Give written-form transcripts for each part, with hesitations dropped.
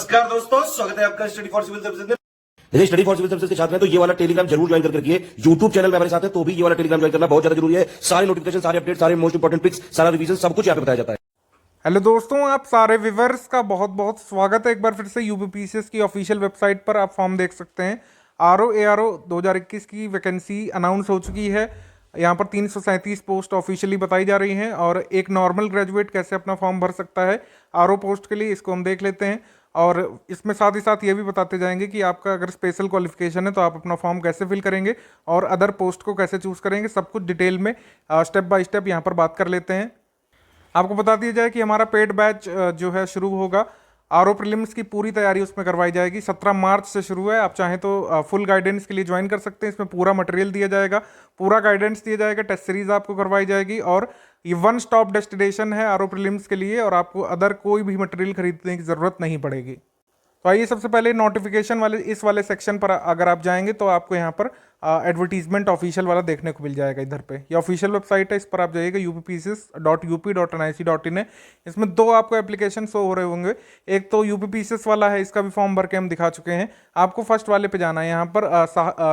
नमस्कार दोस्तों, स्वागत है आपका स्टडी फॉर सिविल सर्विसेज में। जैसे स्टडी फॉर सिविल सर्विसेज के छात्र हैं तो ये वाला टेलीग्राम जरूर ज्वाइन करके रखिए। यूट्यूब चैनल में हमारे साथ है तो भी ये वाला टेलीग्राम ज्वाइन करना बहुत ज्यादा जरूरी है। सारे नोटिफिकेशन, सारे अपडेट, सारे मोस्ट इंपोर्टेंट पिक्स, सारा रिवीजन सब कुछ यहाँ पे बताया जाता है। हेलो दोस्तों, आप सारे व्यूअर्स का बहुत बहुत स्वागत है एक बार फिर से। यूपीपीसीएस की ऑफिशियल वेबसाइट पर आप फॉर्म देख सकते हैं। आरओ 2021 की वैकेंसी अनाउंस हो चुकी है। यहाँ पर 337 पोस्ट ऑफिशियली बताई जा रही हैं और एक नॉर्मल ग्रेजुएट कैसे अपना फॉर्म भर सकता है आरओ पोस्ट के लिए, इसको हम देख लेते हैं। और इसमें साथ ही साथ ये भी बताते जाएंगे कि आपका अगर स्पेशल क्वालिफिकेशन है तो आप अपना फॉर्म कैसे फिल करेंगे और अदर पोस्ट को कैसे चूज़ करेंगे, सब कुछ डिटेल में स्टेप बाय स्टेप यहाँ पर बात कर लेते हैं। आपको बता दिया जाए कि हमारा पेड बैच जो है शुरू होगा। आरओ प्रीलिम्स की पूरी तैयारी उसमें करवाई जाएगी। 17 मार्च से शुरू है। आप चाहें तो फुल गाइडेंस के लिए ज्वाइन कर सकते हैं। इसमें पूरा मटेरियल दिया जाएगा, पूरा गाइडेंस दिया जाएगा, टेस्ट सीरीज आपको करवाई जाएगी और ये वन स्टॉप डेस्टिनेशन है आरओ प्रीलिम्स के लिए और आपको अदर कोई भी मटेरियल खरीदने की ज़रूरत नहीं पड़ेगी। तो आइए सबसे पहले नोटिफिकेशन वाले इस वाले सेक्शन पर अगर आप जाएंगे तो आपको यहाँ पर एडवर्टीजमेंट ऑफिशियल वाला देखने को मिल जाएगा। इधर पे ये ऑफिशियल वेबसाइट है, इस पर आप जाइएगा upcs.up.nic.in है। इसमें दो आपको एप्लीकेशन शो हो रहे होंगे। एक तो यूपीपीसीएस वाला है, इसका भी फॉर्म भर के हम दिखा चुके हैं। आपको फर्स्ट वाले पे जाना है। यहाँ पर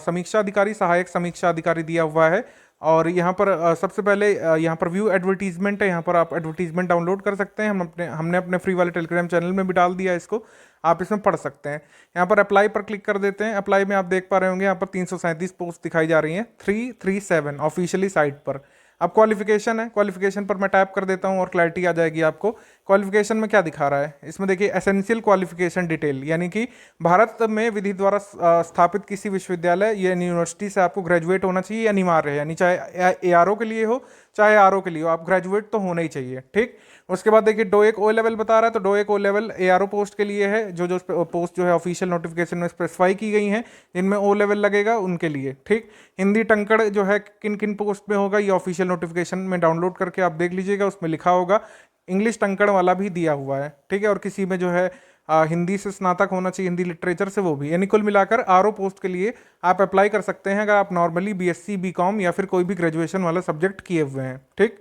समीक्षा अधिकारी, सहायक समीक्षा अधिकारी दिया हुआ है और यहाँ पर सबसे पहले यहाँ पर व्यू एडवर्टीजमेंट है। यहाँ पर आप एडवर्टीजमेंट डाउनलोड कर सकते हैं। हमने अपने फ्री वाले टेलीग्राम चैनल में भी डाल दिया है, इसको आप इसमें पढ़ सकते हैं। यहाँ पर अप्लाई पर क्लिक कर देते हैं। अप्लाई में आप देख पा रहे होंगे यहाँ पर 337 पोस्ट दिखाई जा रही हैं 337 ऑफिशियली साइट पर। अब क्वालिफिकेशन है, क्वालिफिकेशन पर मैं टैप कर देता हूँ और क्लैरिटी आ जाएगी आपको। क्वालिफिकेशन में क्या दिखा रहा है इसमें देखिए, एसेंशियल क्वालिफिकेशन डिटेल, यानी कि भारत में विधि द्वारा स्थापित किसी विश्वविद्यालय या यूनिवर्सिटी से आपको ग्रेजुएट होना चाहिए, अनिवार्य है। यानी चाहे एआरओ के लिए हो चाहे आरओ के लिए हो, आप ग्रेजुएट तो होना ही चाहिए। ठीक, उसके बाद देखिए डोएक ओ लेवल बता रहा है, तो DOEACC O level ARO post के लिए है। जो पोस्ट जो है ऑफिशियल नोटिफिकेशन में स्पेसिफाई की गई हैं, जिनमें ओ लेवल लगेगा उनके लिए। ठीक, हिंदी टंकड़ जो है किन किन पोस्ट में होगा ये ऑफिशियल नोटिफिकेशन में डाउनलोड करके आप देख लीजिएगा, उसमें लिखा होगा। इंग्लिश टंकड़ वाला भी दिया हुआ है। ठीक है, और किसी में जो है हिंदी से स्नातक होना चाहिए, हिंदी लिटरेचर से, वो भी। यानी कुल मिलाकर आरओ पोस्ट के लिए आप अप्लाई कर सकते हैं अगर आप नॉर्मली बीएससी, बीकॉम या फिर कोई भी ग्रेजुएशन वाला सब्जेक्ट किए हुए हैं। ठीक,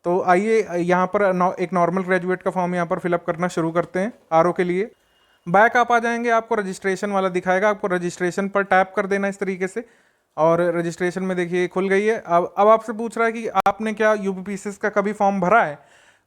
तो आइए यहाँ पर एक नॉर्मल ग्रेजुएट का फॉर्म यहाँ पर फिलअप करना शुरू करते हैं आरओ के लिए। बैक आप आ जाएंगे, आपको रजिस्ट्रेशन वाला दिखाएगा। आपको रजिस्ट्रेशन पर टैप कर देना इस तरीके से और रजिस्ट्रेशन में देखिए खुल गई है। अब आपसे पूछ रहा है कि आपने क्या यूपीपीसीएस का कभी फॉर्म भरा है।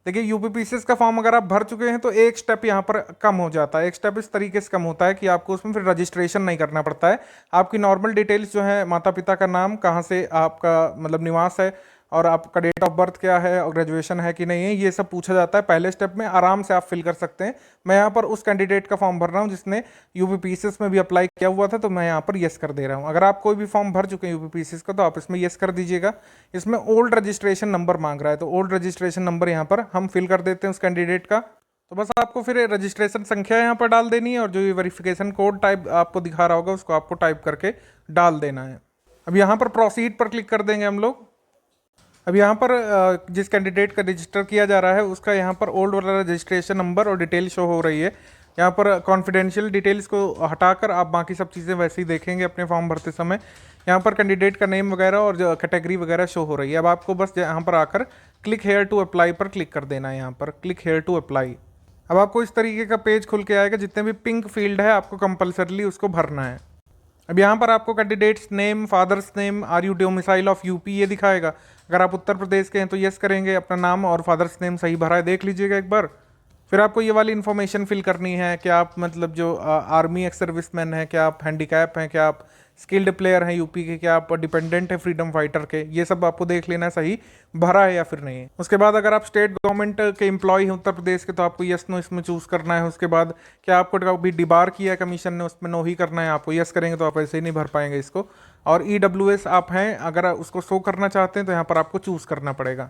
देखिए यूपीपीसीएस का फॉर्म अगर आप भर चुके हैं तो एक स्टेप यहाँ पर कम हो जाता है। एक स्टेप इस तरीके से कम होता है कि आपको उसमें फिर रजिस्ट्रेशन नहीं करना पड़ता है। आपकी नॉर्मल डिटेल्स जो है, माता पिता का नाम, कहाँ से आपका मतलब निवास है और आपका डेट ऑफ बर्थ क्या है और ग्रेजुएशन है कि नहीं है, ये सब पूछा जाता है। पहले स्टेप में आराम से आप फिल कर सकते हैं। मैं यहाँ पर उस कैंडिडेट का फॉर्म भर रहा हूँ जिसने यूपीपीसीएस में भी अप्लाई किया हुआ था, तो मैं यहाँ पर येस कर दे रहा हूँ। अगर आप कोई भी फॉर्म भर चुके हैं यूपीपीसीएस का तो आप इसमें येस कर दीजिएगा। इसमें ओल्ड रजिस्ट्रेशन नंबर मांग रहा है, तो ओल्ड रजिस्ट्रेशन नंबर यहाँ पर हम फिल कर देते हैं उस कैंडिडेट का। तो बस आपको फिर रजिस्ट्रेशन संख्या यहाँ पर डाल देनी है और जो ये वेरिफिकेशन कोड टाइप आपको दिखा रहा होगा उसको आपको टाइप करके डाल देना है। अब यहाँ पर प्रोसीड पर क्लिक कर देंगे हम लोग। अब यहाँ पर जिस कैंडिडेट का रजिस्टर किया जा रहा है उसका यहाँ पर ओल्ड वाला रजिस्ट्रेशन नंबर और डिटेल शो हो रही है। यहाँ पर कॉन्फिडेंशियल डिटेल्स को हटाकर आप बाकी सब चीज़ें वैसे ही देखेंगे अपने फॉर्म भरते समय। यहाँ पर कैंडिडेट का नेम वगैरह और जो कैटेगरी वगैरह शो हो रही है। अब आपको बस यहाँ पर आकर क्लिक हेयर टू अप्लाई पर क्लिक कर देना है। यहाँ पर क्लिक हेयर टू अप्लाई। अब आपको इस तरीके का पेज खुल के आएगा। जितने भी पिंक फील्ड है आपको कंपल्सरली उसको भरना है। अब यहाँ पर आपको candidate's name, father's name, are you domicile of UP ये दिखाएगा। अगर आप उत्तर प्रदेश के हैं तो यस करेंगे, अपना नाम और फादर्स नेम सही भरा है देख लीजिएगा एक बार। फिर आपको ये वाली इन्फॉर्मेशन फिल करनी है कि आप मतलब जो आर्मी एक्स सर्विसमैन है, क्या आप हैंडीकैप हैं, क्या आप स्किल्ड प्लेयर हैं यूपी के, क्या आप डिपेंडेंट है फ्रीडम फाइटर के, ये सब आपको देख लेना है सही भरा है या फिर नहीं है। उसके बाद अगर आप स्टेट गवर्नमेंट के एम्प्लॉय हैं उत्तर प्रदेश के तो आपको यस नो इसमें चूज़ करना है। उसके बाद क्या आपको कभी डिबार किया है कमीशन ने, उसमें नो ही करना है आपको। यस करेंगे तो आप ऐसे ही नहीं भर पाएंगे इसको। और ईडब्ल्यूएस आप हैं, अगर उसको शो करना चाहते हैं तो यहाँ पर आपको चूज़ करना पड़ेगा।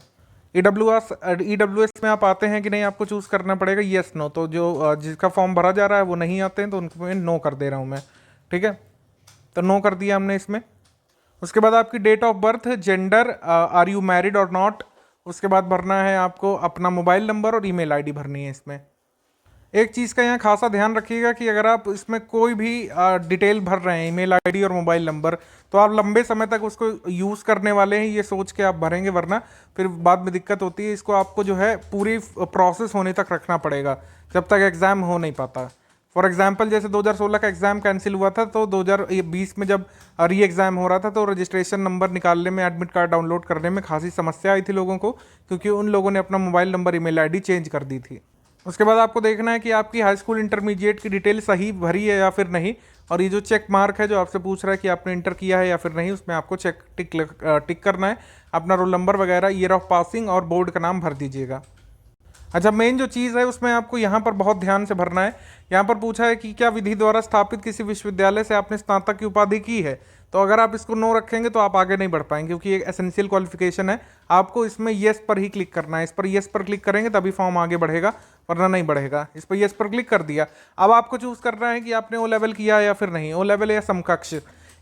ईडब्ल्यूएस में आप आते हैं कि नहीं आपको चूज़ करना पड़ेगा यस नो। तो जो जिसका फॉर्म भरा जा रहा है वो नहीं आते हैं तो उनको मैं नो कर दे रहा हूँ मैं। ठीक है, तो नो कर दिया हमने इसमें। उसके बाद आपकी date of birth, gender, are you married और नॉट। उसके बाद भरना है आपको अपना मोबाइल नंबर और ईमेल आईडी भरनी है इसमें। एक चीज़ का यहाँ खासा ध्यान रखिएगा कि अगर आप इसमें कोई भी डिटेल भर रहे हैं, ईमेल आईडी और मोबाइल नंबर, तो आप लंबे समय तक उसको यूज़ करने वाले हैं ये सोच के आप भरेंगे, वरना फिर बाद में दिक्कत होती है। इसको आपको जो है पूरी प्रोसेस होने तक रखना पड़ेगा जब तक एग्ज़ाम हो नहीं पाता। फॉर एग्जाम्पल जैसे 2016 का एग्जाम कैंसिल हुआ था, तो 2020 में जब री एग्जाम हो रहा था तो रजिस्ट्रेशन नंबर निकालने में, एडमिट कार्ड डाउनलोड करने में खासी समस्या आई थी लोगों को, क्योंकि उन लोगों ने अपना mobile number, email ID change कर दी थी। उसके बाद आपको देखना है कि आपकी हाई स्कूल इंटरमीडिएट की डिटेल सही भरी है या फिर नहीं, और ये जो चेक मार्क है जो आपसे पूछ रहा है कि आपने इंटर किया है या फिर नहीं, उसमें आपको टिक करना है। अपना रोल नंबर वगैरह, ईयर ऑफ पासिंग और बोर्ड का नाम भर दीजिएगा। अच्छा, मेन जो चीज़ है उसमें आपको यहाँ पर बहुत ध्यान से भरना है। यहाँ पर पूछा है कि क्या विधि द्वारा स्थापित किसी विश्वविद्यालय से आपने स्नातक की उपाधि की है। तो अगर आप इसको नो रखेंगे तो आप आगे नहीं बढ़ पाएंगे, क्योंकि एक एसेंशियल क्वालिफिकेशन है। आपको इसमें येस पर ही क्लिक करना है। इस पर येस पर क्लिक करेंगे तभी फॉर्म आगे बढ़ेगा, वरना नहीं बढ़ेगा। इस पर येस पर क्लिक कर दिया। अब आपको चूज करना है कि आपने ओ लेवल किया या फिर नहीं, ओ लेवल या समकक्ष।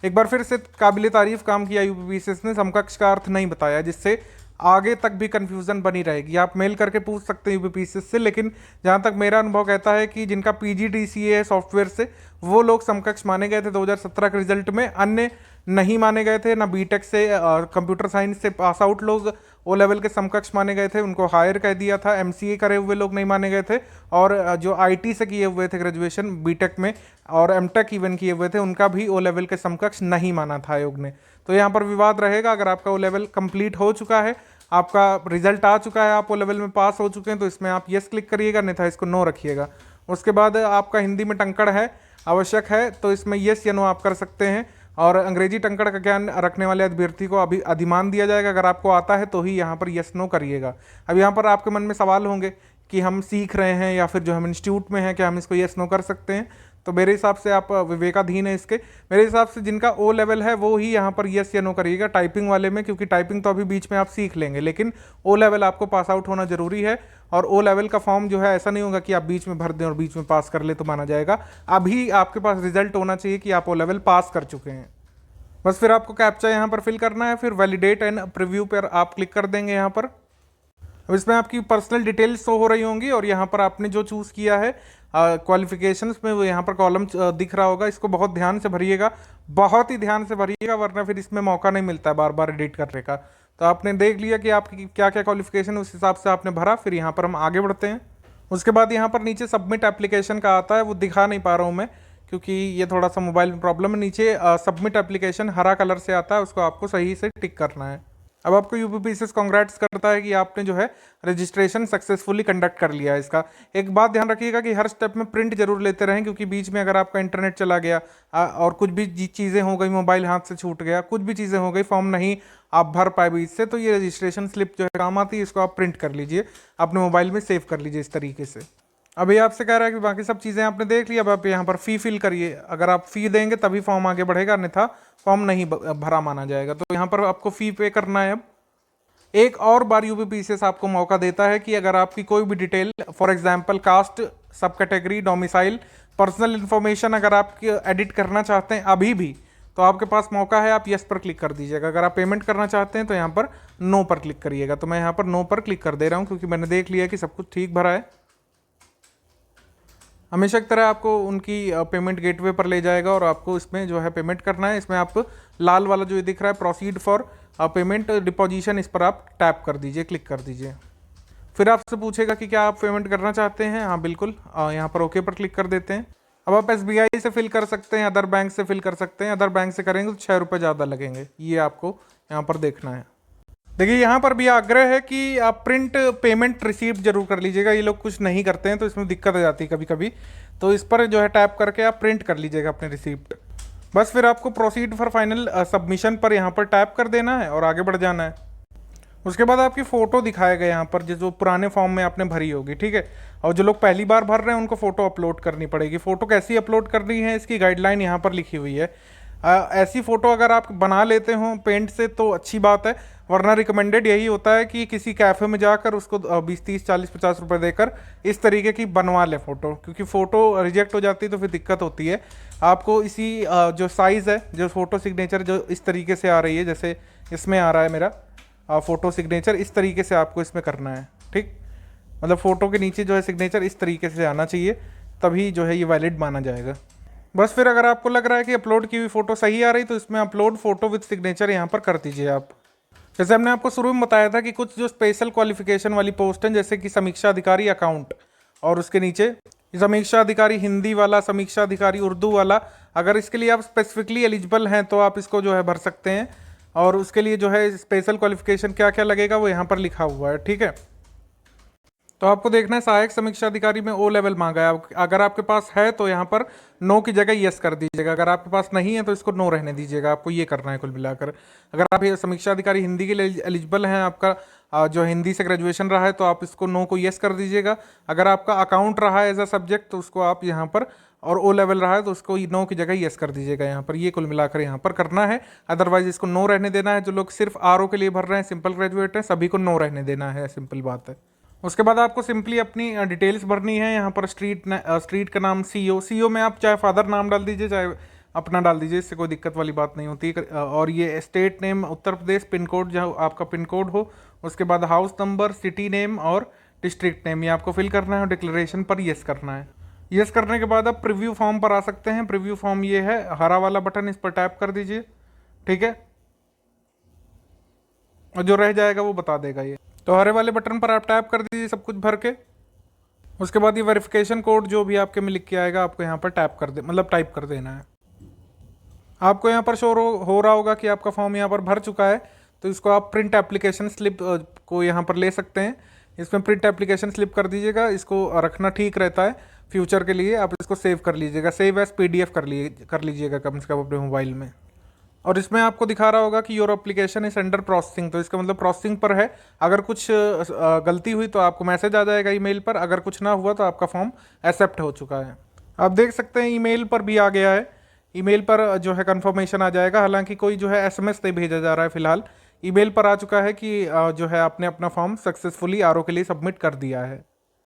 एक बार फिर से काबिल तारीफ काम किया यूपीपीसीएस ने, समकक्ष का अर्थ नहीं बताया, जिससे आगे तक भी कंफ्यूजन बनी रहेगी। आप मेल करके पूछ सकते हैं यूपीपीसीएस से, लेकिन जहाँ तक मेरा अनुभव कहता है कि जिनका पीजीडीसीए है सॉफ्टवेयर से, वो लोग समकक्ष माने गए थे 2017 के रिजल्ट में, अन्य नहीं माने गए थे। ना बीटेक से, कंप्यूटर साइंस से पास आउट लोग ओ लेवल के समकक्ष माने गए थे, उनको हायर कह दिया था। एमसीए करे हुए लोग नहीं माने गए थे, और जो आईटी से किए हुए थे ग्रेजुएशन बीटेक में और एमटेक इवन किए हुए थे, उनका भी ओ लेवल के समकक्ष नहीं माना था आयोग ने। तो यहाँ पर विवाद रहेगा। अगर आपका ओ लेवल कंप्लीट हो चुका है, आपका रिजल्ट आ चुका है, आप ओ लेवल में पास हो चुके हैं, तो इसमें आप यस क्लिक करिएगा, अन्यथा इसको नो रखिएगा। उसके बाद आपका हिंदी में टंकड़ है, आवश्यक है, तो इसमें यस या नो आप कर सकते हैं। और अंग्रेजी टंकड़ का ज्ञान रखने वाले अभ्यर्थी को अभी अधिमान दिया जाएगा। अगर आपको आता है तो ही यहाँ पर यस नो करिएगा। अब यहाँ पर आपके मन में सवाल होंगे कि हम सीख रहे हैं या फिर जो हम इंस्टीट्यूट में हैं, क्या हम इसको यस नो कर सकते हैं। तो मेरे हिसाब से आप विवेकाधीन है इसके। मेरे हिसाब से जिनका ओ लेवल है वो ही यहाँ पर यस या नो करिएगा टाइपिंग वाले में, क्योंकि टाइपिंग तो अभी बीच में आप सीख लेंगे, लेकिन ओ लेवल आपको पास आउट होना जरूरी है। और ओ लेवल का फॉर्म जो है ऐसा नहीं होगा कि आप बीच में भर दें और बीच में पास कर ले तो माना जाएगा। अभी आपके पास रिजल्ट होना चाहिए कि आप ओ लेवल पास कर चुके हैं। बस फिर आपको कैप्चा यहाँ पर फिल करना है, फिर वैलिडेट एंड प्रीव्यू पर आप क्लिक कर देंगे यहाँ पर। अब इसमें आपकी पर्सनल डिटेल्स शो हो रही होंगी, और यहाँ पर आपने जो चूज़ किया है क्वालिफिकेशंस में, वो यहाँ पर कॉलम दिख रहा होगा। इसको बहुत ध्यान से भरिएगा, बहुत ही ध्यान से भरिएगा, वरना फिर इसमें मौका नहीं मिलता है बार बार एडिट करने का। तो आपने देख लिया कि आपकी क्या क्या क्वालिफिकेशन, उस हिसाब से आपने भरा। फिर यहाँ पर हम आगे बढ़ते हैं। उसके बाद यहाँ पर नीचे सबमिट एप्लीकेशन का आता है, वो दिखा नहीं पा रहा हूँ मैं क्योंकि ये थोड़ा सा मोबाइल में प्रॉब्लम है। नीचे सबमिट एप्लीकेशन हरा कलर से आता है, उसको आपको सही से टिक करना है। अब आपको यूपीपीसीएस कांग्रेट्स करता है कि आपने जो है रजिस्ट्रेशन सक्सेसफुली कंडक्ट कर लिया है। इसका एक बात ध्यान रखिएगा कि हर स्टेप में प्रिंट जरूर लेते रहें, क्योंकि बीच में अगर आपका इंटरनेट चला गया और कुछ भी चीज़ें हो गई, मोबाइल हाथ से छूट गया, कुछ भी चीज़ें हो गई, फॉर्म नहीं आप भर पाए बीच से, तो ये रजिस्ट्रेशन स्लिप जो है काम आती है, इसको आप प्रिंट कर लीजिए, अपने मोबाइल में सेव कर लीजिए इस तरीके से। अभी आपसे कह रहा है कि बाकी सब चीज़ें आपने देख ली, अब आप यहाँ पर फ़ी फिल करिए। अगर आप फ़ी देंगे तभी फॉर्म आगे बढ़ेगा, अन्यथा फॉर्म नहीं भरा माना जाएगा। तो यहाँ पर आपको फ़ी पे करना है। अब एक और बार यूपीपीसीएस आपको मौका देता है कि अगर आपकी कोई भी डिटेल, फॉर एग्जांपल कास्ट, सब कैटेगरी, डोमिसाइल, पर्सनल इन्फॉर्मेशन अगर आप एडिट करना चाहते हैं अभी भी, तो आपके पास मौका है, आप यस पर क्लिक कर दीजिएगा। अगर आप पेमेंट करना चाहते हैं तो यहाँ पर नो पर क्लिक करिएगा। तो मैं यहाँ पर नो पर क्लिक कर दे रहा हूँ, क्योंकि मैंने देख लिया कि सब कुछ ठीक भरा है। हमेशा की तरह आपको उनकी पेमेंट गेटवे पर ले जाएगा और आपको इसमें जो है पेमेंट करना है। इसमें आप लाल वाला जो दिख रहा है प्रोसीड फॉर पेमेंट डिपॉजिशन, इस पर आप टैप कर दीजिए, क्लिक कर दीजिए। फिर आपसे पूछेगा कि क्या आप पेमेंट करना चाहते हैं। हाँ बिल्कुल, यहाँ पर ओके पर क्लिक कर देते हैं। अब आप SBI से फिल कर सकते हैं, अदर बैंक से फिल कर सकते हैं। अदर बैंक से करेंगे तो 6 रुपये ज़्यादा लगेंगे, ये आपको यहाँ पर देखना है। देखिए यहाँ पर भी आग्रह है कि आप प्रिंट पेमेंट रिसीप्ट जरूर कर लीजिएगा। ये लोग कुछ नहीं करते हैं तो इसमें दिक्कत आ जाती है कभी कभी, तो इस पर जो है टैप करके आप प्रिंट कर लीजिएगा अपने रिसीप्ट। बस फिर आपको प्रोसीड फॉर फाइनल सबमिशन पर यहाँ पर टैप कर देना है और आगे बढ़ जाना है। उसके बाद आपकी फ़ोटो दिखाएगा यहाँ पर, जो पुराने फॉर्म में आपने भरी होगी, ठीक है। और जो लोग पहली बार भर रहे हैं उनको फ़ोटो अपलोड करनी पड़ेगी। फ़ोटो कैसी अपलोड करनी है इसकी गाइडलाइन यहाँ पर लिखी हुई है। ऐसी फ़ोटो अगर आप बना लेते हो पेंट से तो अच्छी बात है, वरना रिकमेंडेड यही होता है कि किसी कैफ़े में जाकर उसको 20, 30, 40, 50 रुपये देकर इस तरीके की बनवा लें फ़ोटो, क्योंकि फ़ोटो रिजेक्ट हो जाती है तो फिर दिक्कत होती है। आपको इसी जो साइज़ है, जो फ़ोटो सिग्नेचर जो इस तरीके से आ रही है, जैसे इसमें आ रहा है मेरा फ़ोटो सिग्नेचर, इस तरीके से आपको इसमें करना है, ठीक। मतलब फ़ोटो के नीचे जो है सिग्नेचर इस तरीके से आना चाहिए, तभी जो है ये वैलिड माना जाएगा। बस फिर अगर आपको लग रहा है कि अपलोड की हुई फ़ोटो सही आ रही तो इसमें अपलोड फ़ोटो विद सिग्नेचर यहाँ पर कर दीजिए आप। जैसे हमने आपको शुरू में बताया था कि कुछ जो स्पेशल क्वालिफिकेशन वाली पोस्ट हैं, जैसे कि समीक्षा अधिकारी अकाउंट और उसके नीचे समीक्षा अधिकारी हिंदी वाला, समीक्षा अधिकारी उर्दू वाला, अगर इसके लिए आप स्पेसिफिकली एलिजिबल हैं तो आप इसको जो है भर सकते हैं। और उसके लिए जो है स्पेशल क्वालिफिकेशन क्या क्या लगेगा वो यहाँ पर लिखा हुआ है, ठीक है। तो आपको देखना है सहायक समीक्षा अधिकारी में ओ लेवल मांगा है। अगर आपके पास है तो यहाँ पर नो की जगह यस कर दीजिएगा, अगर आपके पास नहीं है तो इसको नो रहने दीजिएगा। आपको ये करना है कुल मिलाकर। अगर आप ये समीक्षा अधिकारी हिंदी के लिए एलिजिबल हैं, आपका जो हिंदी से ग्रेजुएशन रहा है तो आप इसको नो को यस कर दीजिएगा। अगर आपका अकाउंट रहा है एज अ सब्जेक्ट तो उसको आप यहाँ पर, और ओ लेवल रहा है तो उसको नो की जगह यस कर दीजिएगा यहाँ पर। ये कुल मिलाकर यहाँ पर करना है, अदरवाइज इसको नो रहने देना है। जो लोग सिर्फ आरओ के लिए भर रहे हैं, सिंपल ग्रेजुएट हैं, सभी को नो रहने देना है, सिंपल बात है। उसके बाद आपको सिंपली अपनी डिटेल्स भरनी है। यहाँ पर स्ट्रीट का नाम सीओ में आप चाहे फादर नाम डाल दीजिए चाहे अपना डाल दीजिए, इससे कोई दिक्कत वाली बात नहीं होती। और ये state name Uttar Pradesh, pin code जहाँ आपका पिन कोड हो, उसके बाद हाउस नंबर, सिटी नेम और डिस्ट्रिक्ट नेम ये आपको फिल करना है और डिक्लेरेशन पर यस करना है। यस करने के बाद आप प्रीव्यू फॉर्म पर आ सकते हैं। प्रीव्यू फॉर्म ये है, हरा वाला बटन, इस पर टैप कर दीजिए, ठीक है। और जो रह जाएगा वो बता देगा ये। तो हरे वाले बटन पर आप टैप कर दीजिए सब कुछ भर के। उसके बाद ये वेरिफिकेशन कोड जो भी आपके में लिख के आएगा आपको यहाँ पर टाइप कर देना है। आपको यहाँ पर शो हो रहा होगा कि आपका फॉर्म यहाँ पर भर चुका है, तो इसको आप प्रिंट एप्लीकेशन स्लिप को यहाँ पर ले सकते हैं। इसमें प्रिंट एप्लीकेशन स्लिप कर दीजिएगा, इसको रखना ठीक रहता है फ्यूचर के लिए। आप इसको सेव कर लीजिएगा, सेव एज PDF कर लीजिएगा कम से कम अपने मोबाइल में। और इसमें आपको दिखा रहा होगा कि your application is under processing, तो इसका मतलब प्रोसेसिंग पर है। अगर कुछ गलती हुई तो आपको मैसेज आ जाएगा ईमेल पर, अगर कुछ ना हुआ तो आपका फॉर्म एक्सेप्ट हो चुका है। आप देख सकते हैं ईमेल पर भी आ गया है, ईमेल पर जो है कंफर्मेशन आ जाएगा। हालांकि कोई जो है SMS नहीं भेजा जा रहा है फिलहाल, ईमेल पर आ चुका है कि जो है आपने अपना फॉर्म सक्सेसफुली आरओ के लिए सबमिट कर दिया है।